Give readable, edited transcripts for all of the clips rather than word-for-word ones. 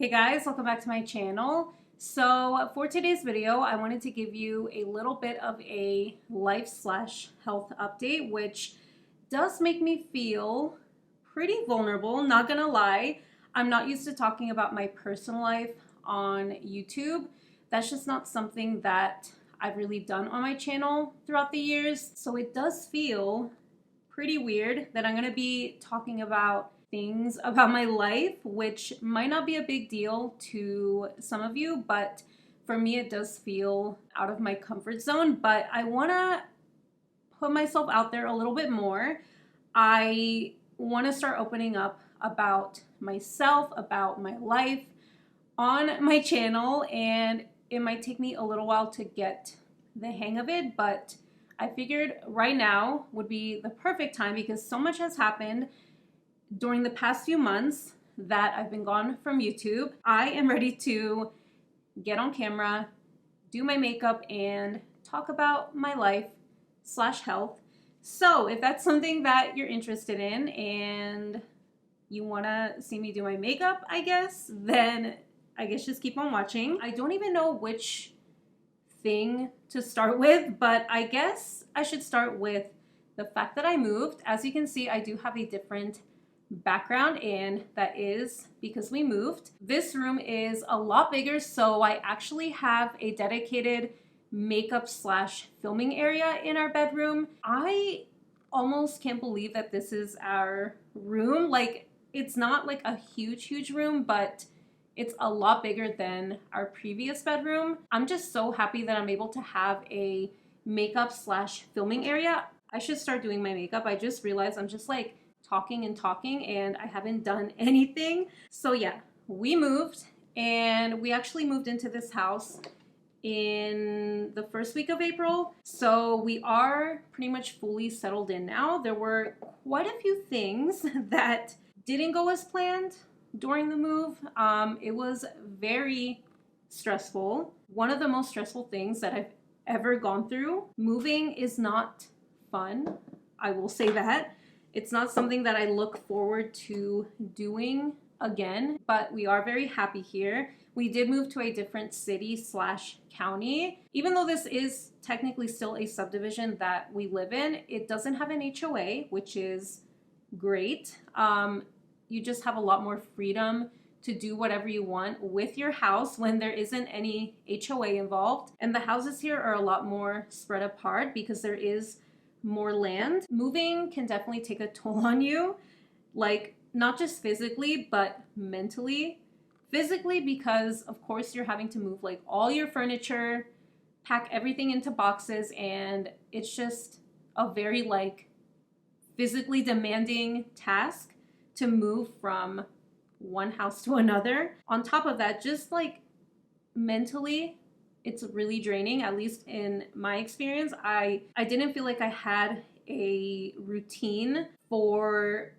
Hey guys, welcome back to my channel. So for today's video, I wanted to give you a little bit of a life/health update, which does make me feel pretty vulnerable, not gonna lie. I'm not used to talking about my personal life on YouTube. That's just not something that I've really done on my channel throughout the years. So it does feel pretty weird that I'm gonna be talking about things about my life, which might not be a big deal to some of you, but for me it does feel out of my comfort zone. But I want to put myself out there a little bit more. I want to start opening up about myself, about my life on my channel, and it might take me a little while to get the hang of it, but I figured right now would be the perfect time because so much has happened during the past few months that I've been gone from YouTube. I am ready to get on camera, do my makeup, and talk about my life/health. So if that's something that you're interested in and you want to see me do my makeup, I guess, then I guess just keep on watching. I don't even know which thing to start with, but I guess I should start with the fact that I moved. As you can see, I do have a different background, and that is because we moved. This room is a lot bigger, so I actually have a dedicated makeup/filming area in our bedroom. I almost can't believe that this is our room. Like, it's not like a huge room, but it's a lot bigger than our previous bedroom. I'm just so happy that I'm able to have a makeup/filming area. I should start doing my makeup. I just realized I'm just like talking and I haven't done anything. So yeah, we moved, and we actually moved into this house in the first week of April. So we are pretty much fully settled in now. There were quite a few things that didn't go as planned during the move. It was very stressful. One of the most stressful things that I've ever gone through. Moving is not fun, I will say that. It's not something that I look forward to doing again, but we are very happy here. We did move to a different city/county. Even though this is technically still a subdivision that we live in, it doesn't have an HOA, which is great. You just have a lot more freedom to do whatever you want with your house when there isn't any HOA involved. And the houses here are a lot more spread apart because there is more land. Moving can definitely take a toll on you, like not just physically, but mentally. Physically, because of course you're having to move like all your furniture, pack everything into boxes, and it's just a very like physically demanding task to move from one house to another. On top of that, just like mentally, it's really draining, at least in my experience. I didn't feel like I had a routine for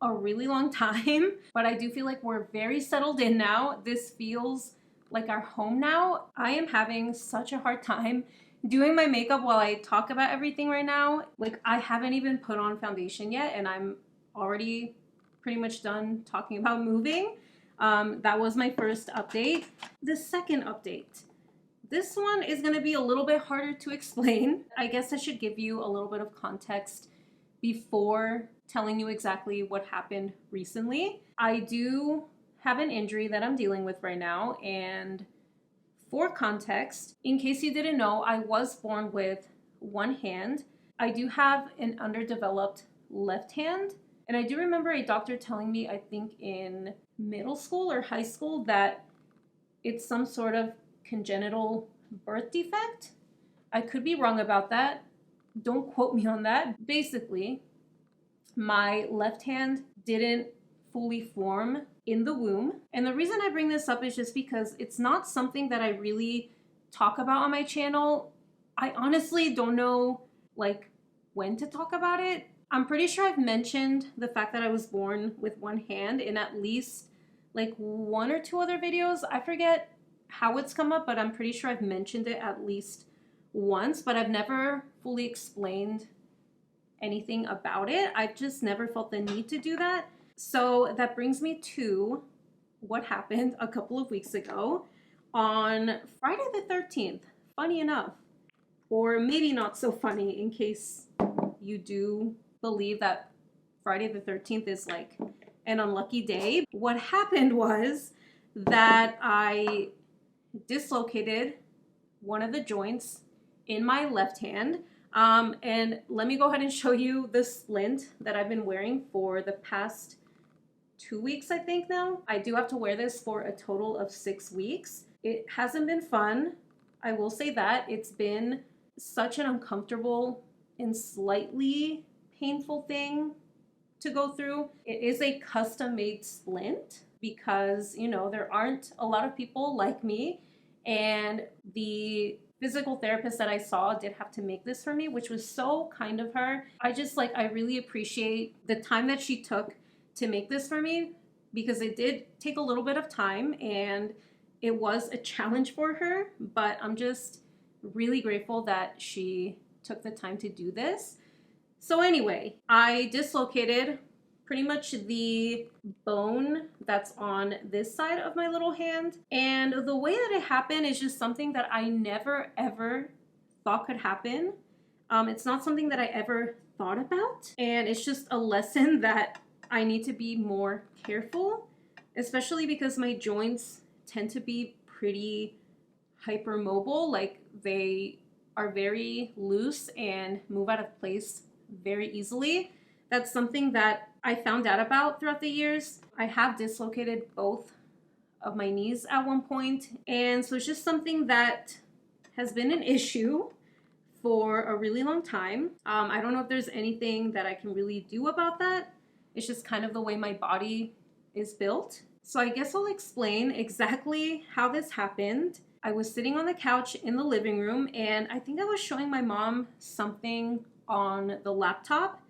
a really long time, but I do feel like we're very settled in now. This feels like our home now. I am having such a hard time doing my makeup while I talk about everything right now. Like, I haven't even put on foundation yet, and I'm already pretty much done talking about moving. That was my first update. The second update. This one is going to be a little bit harder to explain. I guess I should give you a little bit of context before telling you exactly what happened recently. I do have an injury that I'm dealing with right now, and for context, in case you didn't know, I was born with one hand. I do have an underdeveloped left hand, and I do remember a doctor telling me, I think in middle school or high school, that it's some sort of congenital birth defect. I could be wrong about that. Don't quote me on that. Basically, my left hand didn't fully form in the womb. And the reason I bring this up is just because it's not something that I really talk about on my channel. I honestly don't know like when to talk about it. I'm pretty sure I've mentioned the fact that I was born with one hand in at least like one or two other videos. I forget how it's come up, but I'm pretty sure I've mentioned it at least once, but I've never fully explained anything about it. I've just never felt the need to do that. So that brings me to what happened a couple of weeks ago on Friday the 13th. Funny enough, or maybe not so funny in case you do believe that Friday the 13th is like an unlucky day. What happened was that I dislocated one of the joints in my left hand. And let me go ahead and show you the splint that I've been wearing for the past 2 weeks, I think now. I do have to wear this for a total of 6 weeks. It hasn't been fun. I will say that. It's been such an uncomfortable and slightly painful thing to go through. It is a custom-made splint because, you know, there aren't a lot of people like me, and the physical therapist that I saw did have to make this for me, which was so kind of her. I really appreciate the time that she took to make this for me, because it did take a little bit of time and it was a challenge for her, but I'm just really grateful that she took the time to do this. So anyway, I dislocated pretty much the bone that's on this side of my little hand. And the way that it happened is just something that I never ever thought could happen. It's not something that I ever thought about. And it's just a lesson that I need to be more careful, especially because my joints tend to be pretty hypermobile. Like, they are very loose and move out of place very easily. That's something that I found out about throughout the years. I have dislocated both of my knees at one point, and so it's just something that has been an issue for a really long time. I don't know if there's anything that I can really do about that. It's just kind of the way my body is built. So I guess I'll explain exactly how this happened. I was sitting on the couch in the living room, and I think I was showing my mom something on the laptop.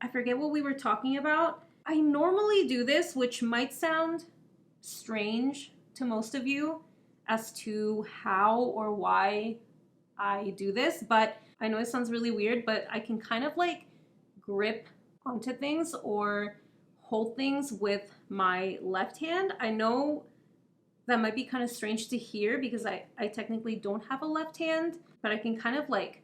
I forget what we were talking about. I normally do this, which might sound strange to most of you as to how or why I do this, but I know it sounds really weird, but I can kind of like grip onto things or hold things with my left hand. I know that might be kind of strange to hear because I technically don't have a left hand, but I can kind of like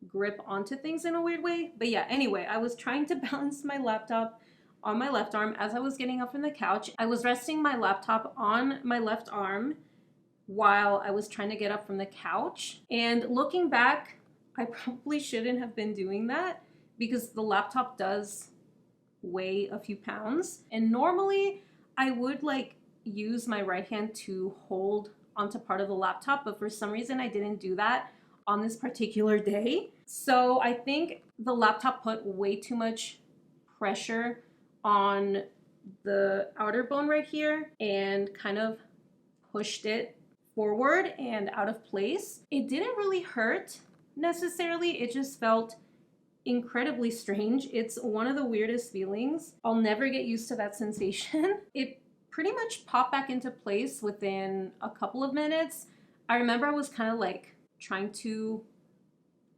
grip onto things in a weird way. But yeah, anyway, I was trying to balance my laptop on my left arm as I was getting up from the couch. I was resting my laptop on my left arm while I was trying to get up from the couch. And looking back, I probably shouldn't have been doing that because the laptop does weigh a few pounds. And normally I would like use my right hand to hold onto part of the laptop, but for some reason I didn't do that on this particular day. So I think the laptop put way too much pressure on the outer bone right here and kind of pushed it forward and out of place. It didn't really hurt necessarily. It just felt incredibly strange. It's one of the weirdest feelings. I'll never get used to that sensation. It pretty much popped back into place within a couple of minutes. I remember I was kind of like trying to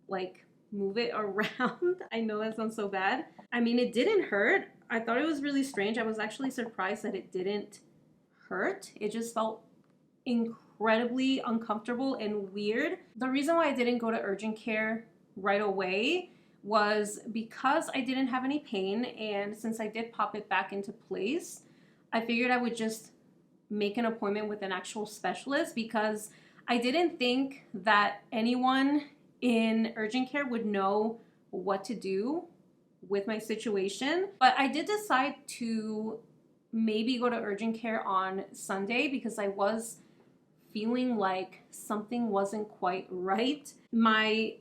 like move it around. I know that sounds so bad. I mean, it didn't hurt. I thought it was really strange. I was actually surprised that it didn't hurt. It just felt incredibly uncomfortable and weird. The reason why I didn't go to urgent care right away was because I didn't have any pain, and since I did pop it back into place, I figured I would just make an appointment with an actual specialist because I didn't think that anyone in urgent care would know what to do with my situation. But I did decide to maybe go to urgent care on Sunday because I was feeling like something wasn't quite right. My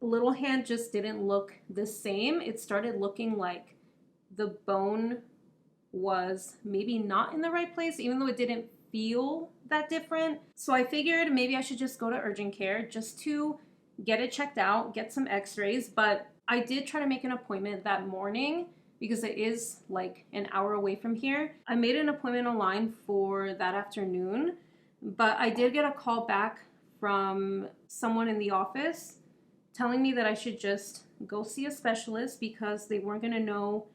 little hand just didn't look the same. It started looking like the bone was maybe not in the right place, even though it didn't feel that different. So I figured maybe I should just go to urgent care just to get it checked out, get some x-rays. But I did try to make an appointment that morning because it is like an hour away from here. I made an appointment online for that afternoon, but I did get a call back from someone in the office telling me that I should just go see a specialist because they weren't going to know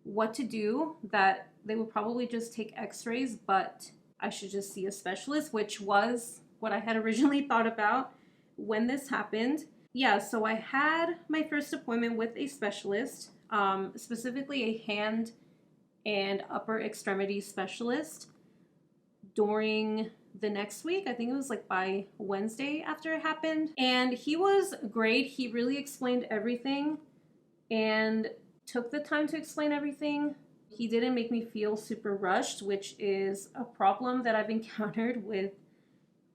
what to do, that they would probably just take x-rays, but I should just see a specialist, which was what I had originally thought about when this happened. Yeah, so I had my first appointment with a specialist, specifically a hand and upper extremity specialist, during the next week. I think it was like by Wednesday after it happened. And he was great. He really explained everything and took the time to explain everything. He didn't make me feel super rushed, which is a problem that I've encountered with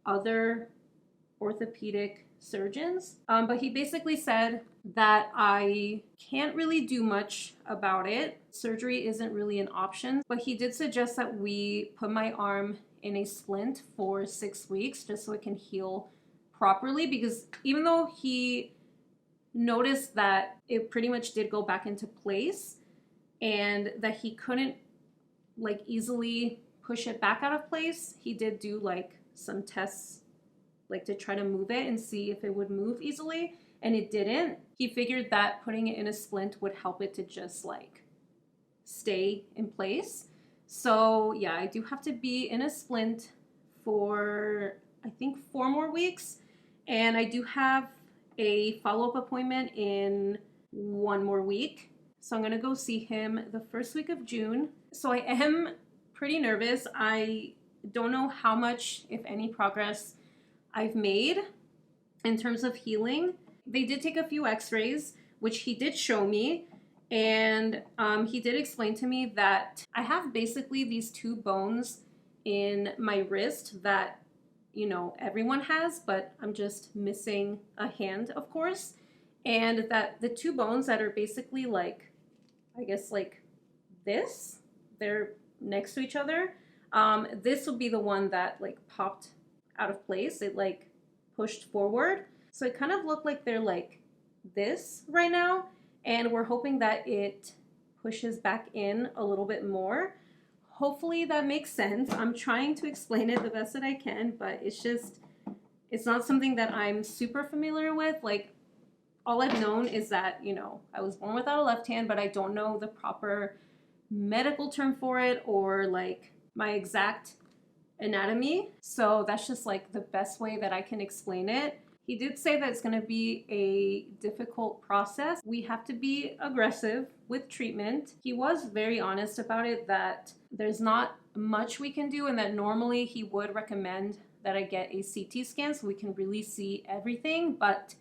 other orthopedic surgeons. But he basically said that I can't really do much about it. Surgery isn't really an option, but he did suggest that we put my arm in a splint for 6 weeks just so it can heal properly, because even though he noticed that it pretty much did go back into place and that he couldn't like easily push it back out of place, he did do like some tests like to try to move it and see if it would move easily, and it didn't. He figured that putting it in a splint would help it to just like stay in place. So yeah, I do have to be in a splint for I think 4 more weeks, and I do have a follow-up appointment in 1 more week. So I'm gonna go see him the first week of June. So I am pretty nervous. I don't know how much, if any, progress I've made in terms of healing. They did take a few x-rays, which he did show me, and he did explain to me that I have basically these 2 bones in my wrist that, you know, everyone has, but I'm just missing a hand, of course. And that the 2 bones that are basically like, I guess like this, they're next to each other. This would be the one that like popped out of place. It like pushed forward. So it kind of looked like they're like this right now. And we're hoping that it pushes back in a little bit more. Hopefully that makes sense. I'm trying to explain it the best that I can, but it's not something that I'm super familiar with. Like, all I've known is that, you know, I was born without a left hand, but I don't know the proper medical term for it or like my exact anatomy. So that's just like the best way that I can explain it. He did say that it's going to be a difficult process. We have to be aggressive with treatment. He was very honest about it, that there's not much we can do, and that normally he would recommend that I get a CT scan so we can really see everything, but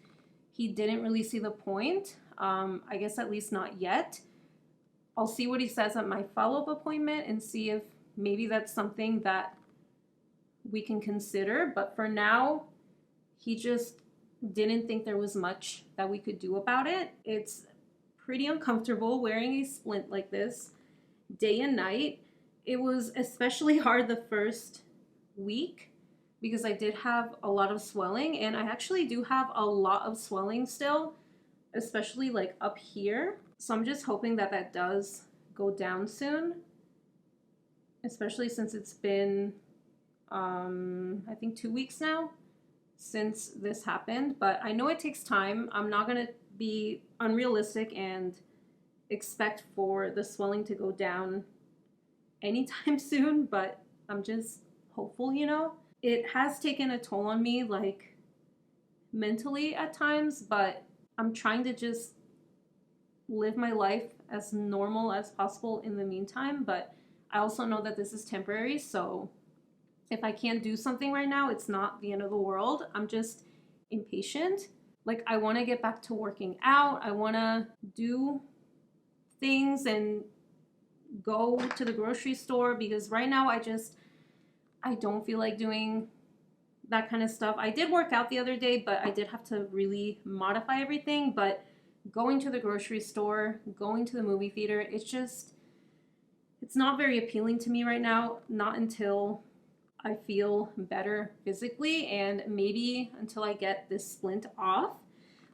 he didn't really see the point. I guess at least not yet. I'll see what he says at my follow-up appointment and see if maybe that's something that we can consider. But for now, he just didn't think there was much that we could do about it. It's pretty uncomfortable wearing a splint like this day and night. It was especially hard the first week because I did have a lot of swelling, and I actually do have a lot of swelling still, especially like up here. So I'm just hoping that that does go down soon, especially since it's been I think 2 weeks now since this happened. But I know it takes time. I'm not gonna be unrealistic and expect for the swelling to go down anytime soon, but I'm just hopeful, you know. It has taken a toll on me, like mentally at times, but I'm trying to just live my life as normal as possible in the meantime. But I also know that this is temporary, so if I can't do something right now, it's not the end of the world. I'm just impatient. Like, I want to get back to working out. I want to do things and go to the grocery store, because right now I don't feel like doing that kind of stuff. I did work out the other day, but I did have to really modify everything. But going to the grocery store, going to the movie theater, it's not very appealing to me right now. Not until I feel better physically, and maybe until I get this splint off.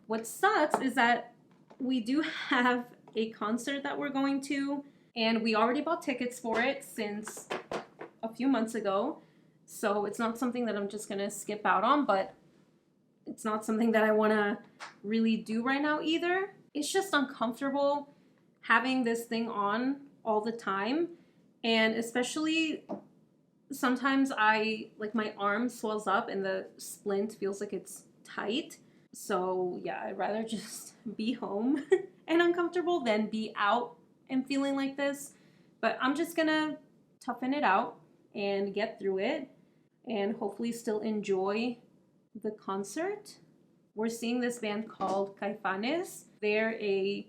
What sucks is that we do have a concert that we're going to, and we already bought tickets for it since a few months ago. So it's not something that I'm just gonna skip out on, but it's not something that I wanna really do right now either. It's just uncomfortable having this thing on all the time, and especially sometimes like my arm swells up and the splint feels like it's tight. So yeah, I'd rather just be home and uncomfortable than be out and feeling like this. But I'm just gonna toughen it out and get through it and hopefully still enjoy the concert. We're seeing this band called Caifanes. They're a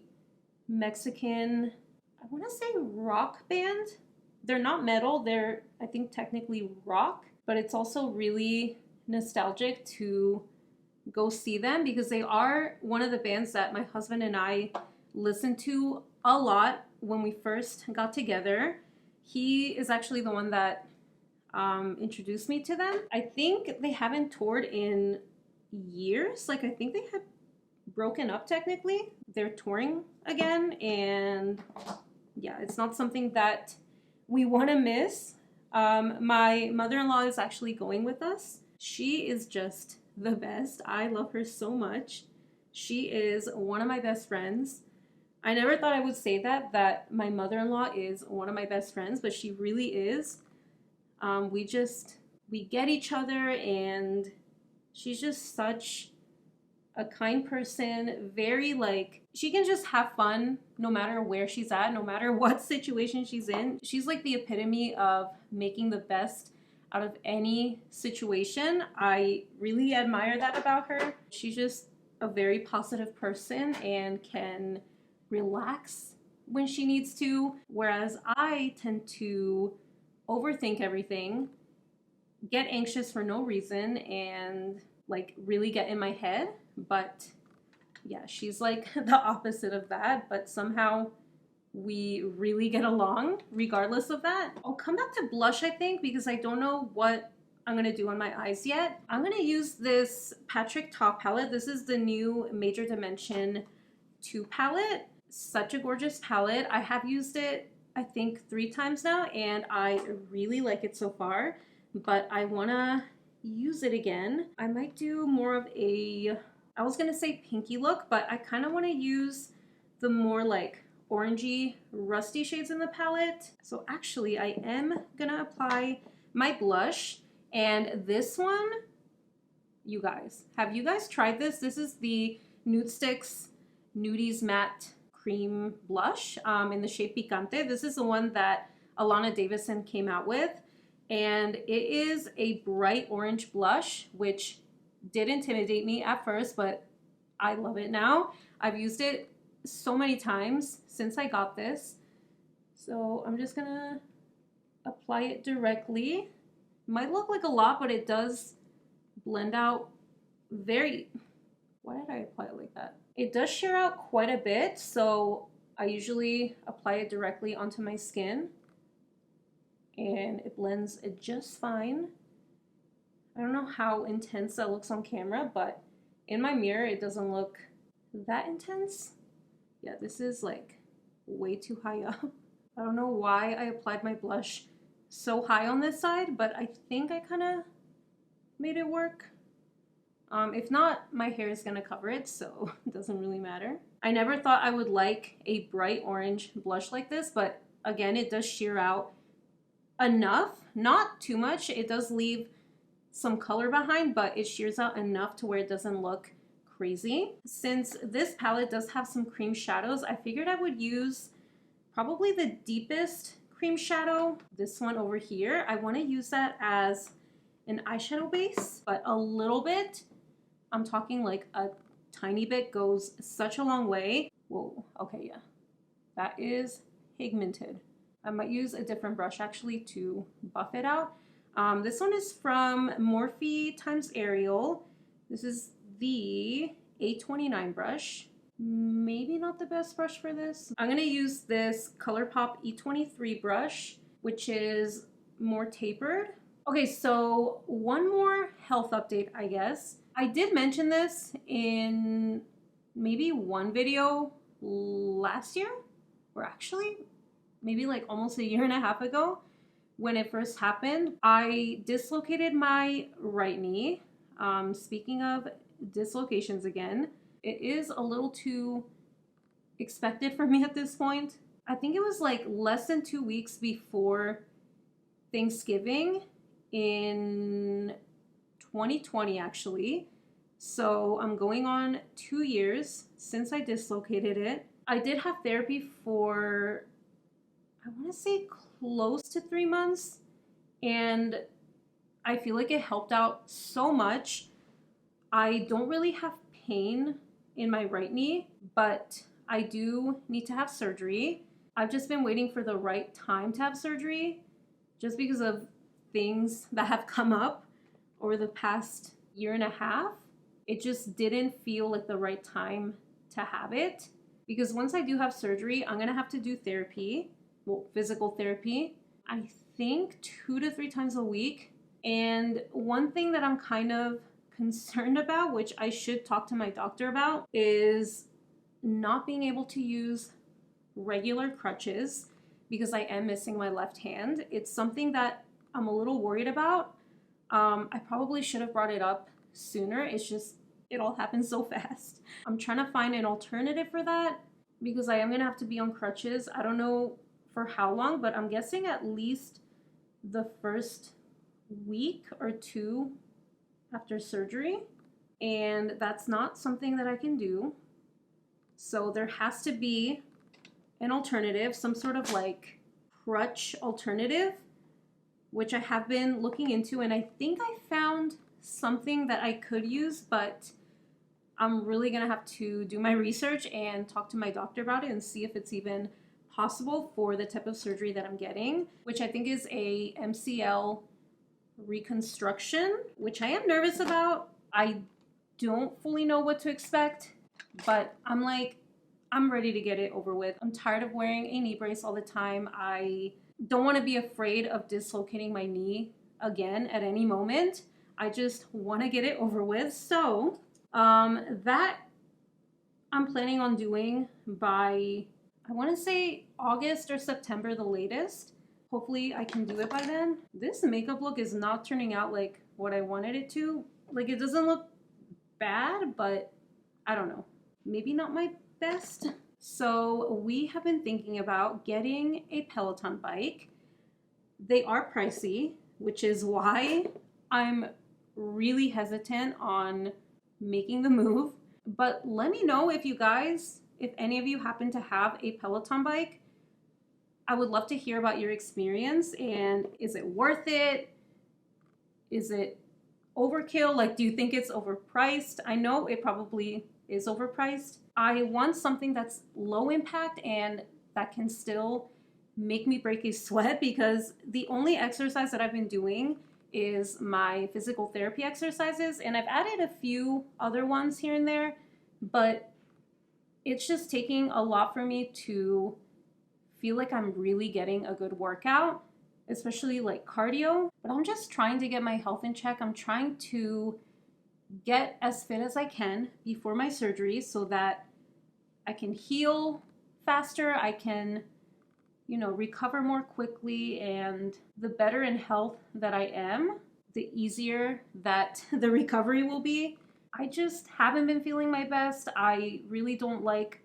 Mexican, I want to say rock band. They're not metal, they're I think technically rock, but it's also really nostalgic to go see them because they are one of the bands that my husband and I listened to a lot when we first got together. He is actually the one that introduced me to them. I think they haven't toured in years. Like I think they had broken up technically. They're touring again, and yeah, it's not something that we want to miss. My mother-in-law is actually going with us. She is just the best. I love her so much. She is one of my best friends. I never thought I would say that my mother-in-law is one of my best friends, but she really is. We get each other, and she's just such a kind person. Very like, she can just have fun no matter where she's at, no matter what situation she's in. She's like the epitome of making the best out of any situation. I really admire that about her. She's just a very positive person and can relax when she needs to, whereas I tend to overthink everything, get anxious for no reason, and like really get in my head. But yeah, she's like the opposite of that, but somehow we really get along regardless of that. I'll come back to blush, I think, because I don't know what I'm gonna do on my eyes yet. I'm gonna use this Patrick Ta palette. This is the new Major Dimension 2 palette. Such a gorgeous palette. I have used it, I think, 3 times now, and I really like it so far, but I wanna use it again. I might do more of a, I was gonna say pinky look, but I kind of want to use the more like orangey, rusty shades in the palette. So actually I am gonna apply my blush, and this one, you guys, have you guys tried this? This is the Nudestix Nudies Matte Cream Blush in the shade Picante. This is the one that Alana Davison came out with, and it is a bright orange blush, which did intimidate me at first, but I love it now. I've used it so many times since I got this. So I'm just gonna apply it directly. Might look like a lot, but it does blend out very, why did I apply it like that? It does shear out quite a bit, so I usually apply it directly onto my skin, and it blends it just fine. I don't know how intense that looks on camera, but in my mirror it doesn't look that intense. Yeah, this is like way too high up. I don't know why I applied my blush so high on this side, but I think I kind of made it work. If not, my hair is gonna cover it, so it doesn't really matter. I never thought I would like a bright orange blush like this, but again, it does sheer out enough, not too much. It does leave some color behind, but it shears out enough to where it doesn't look crazy. Since this palette does have some cream shadows, I figured I would use probably the deepest cream shadow, this one over here. I want to use that as an eyeshadow base, but a little bit. I'm talking like a tiny bit goes such a long way. Whoa, okay, yeah. That is pigmented. I might use a different brush actually to buff it out. This one is from Morphe x Ariel. This is the A29 brush. Maybe not the best brush for this. I'm gonna use this ColourPop E23 brush, which is more tapered. Okay, so one more health update, I guess. I did mention this in maybe one video last year, or actually maybe like almost 1.5 years ago when it first happened. I dislocated my right knee. Speaking of dislocations again, it is a little too expected for me at this point. I think it was like less than 2 weeks before Thanksgiving in 2020 actually. So I'm going on 2 years since I dislocated it. I did have therapy for, I want to say close to 3 months, and I feel like it helped out so much. I don't really have pain in my right knee, but I do need to have surgery. I've just been waiting for the right time to have surgery just because of things that have come up over the past year and a half. It just didn't feel like the right time to have it, because once I do have surgery, I'm gonna have to do therapy, well, physical therapy, I think 2 to 3 times a week. And one thing that I'm kind of concerned about, which I should talk to my doctor about, is not being able to use regular crutches because I am missing my left hand. It's something that I'm a little worried about. I probably should have brought it up sooner. It's just, it all happens so fast. I'm trying to find an alternative for that because I am gonna have to be on crutches. I don't know for how long, but I'm guessing at least the first week or 2 after surgery. And that's not something that I can do. So there has to be an alternative, some sort of like crutch alternative, which I have been looking into, and I think I found something that I could use, but I'm really gonna have to do my research and talk to my doctor about it and see if it's even possible for the type of surgery that I'm getting, which I think is a MCL reconstruction, which I am nervous about. I don't fully know what to expect, but I'm ready to get it over with. I'm tired of wearing a knee brace all the time. I don't want to be afraid of dislocating my knee again at any moment. I just want to get it over with. So that I'm planning on doing by, I want to say August or September the latest. Hopefully I can do it by then. This makeup look is not turning out like what I wanted it to. Like, it doesn't look bad, but I don't know. Maybe not my best. So we have been thinking about getting a Peloton bike. They are pricey, which is why I'm really hesitant on making the move. But let me know if any of you happen to have a Peloton bike. I would love to hear about your experience, and is it worth it? Is it overkill? Like, do you think it's overpriced? I know it probably is overpriced. I want something that's low impact and that can still make me break a sweat, because the only exercise that I've been doing is my physical therapy exercises, and I've added a few other ones here and there, but it's just taking a lot for me to feel like I'm really getting a good workout, especially like cardio. But I'm just trying to get my health in check. I'm trying to get as fit as I can before my surgery so that I can heal faster, I can, recover more quickly, and the better in health that I am, the easier that the recovery will be. I just haven't been feeling my best. I really don't like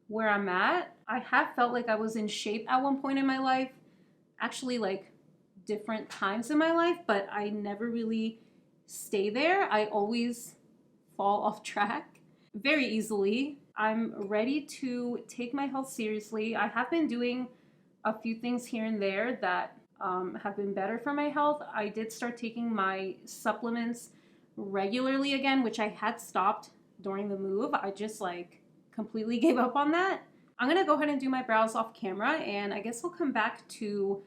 where I'm at. I have felt like I was in shape at one point in my life, actually like different times in my life, but I never really stay there. I always fall off track very easily. I'm ready to take my health seriously. I have been doing a few things here and there that have been better for my health. I did start taking my supplements regularly again, which I had stopped during the move. I just completely gave up on that. I'm gonna go ahead and do my brows off camera, and I guess I'll come back to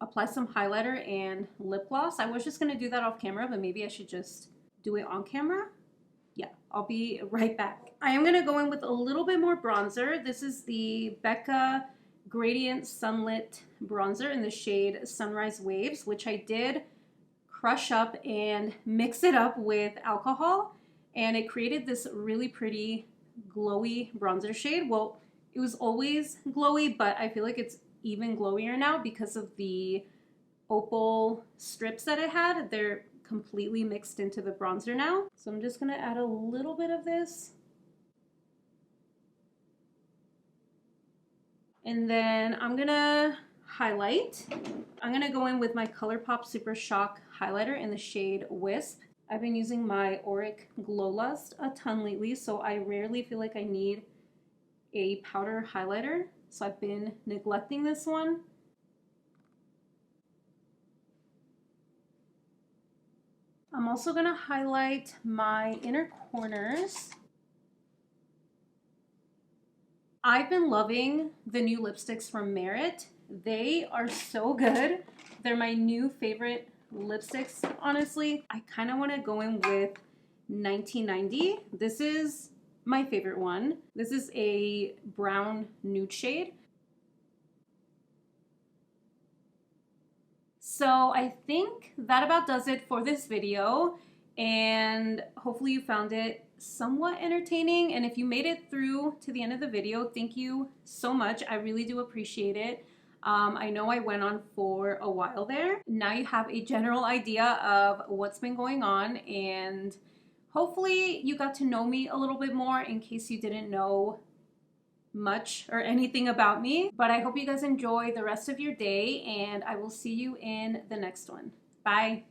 apply some highlighter and lip gloss. I was just gonna do that off camera, but maybe I should just do it on camera. Yeah, I'll be right back. I am gonna go in with a little bit more bronzer. This is the Becca Gradient Sunlit Bronzer in the shade Sunrise Waves, which I did crush up and mix it up with alcohol, and it created this really pretty glowy bronzer shade. Well, it was always glowy, but I feel like it's even glowier now because of the opal strips that it had. They're completely mixed into the bronzer now. So I'm just gonna add a little bit of this. And then I'm gonna highlight. I'm gonna go in with my ColourPop Super Shock highlighter in the shade Wisp. I've been using my Auric Glow Lust a ton lately, so I rarely feel like I need a powder highlighter. So I've been neglecting this one. I'm also gonna highlight my inner corners. I've been loving the new lipsticks from Merit. They are so good. They're my new favorite lipsticks, honestly. I kind of want to go in with 1990. This is my favorite one. This is a brown nude shade. So I think that about does it for this video, and hopefully you found it somewhat entertaining. And if you made it through to the end of the video, thank you so much. I really do appreciate it. I know I went on for a while there. Now you have a general idea of what's been going on, and hopefully you got to know me a little bit more in case you didn't know much or anything about me. But I hope you guys enjoy the rest of your day, and I will see you in the next one. Bye.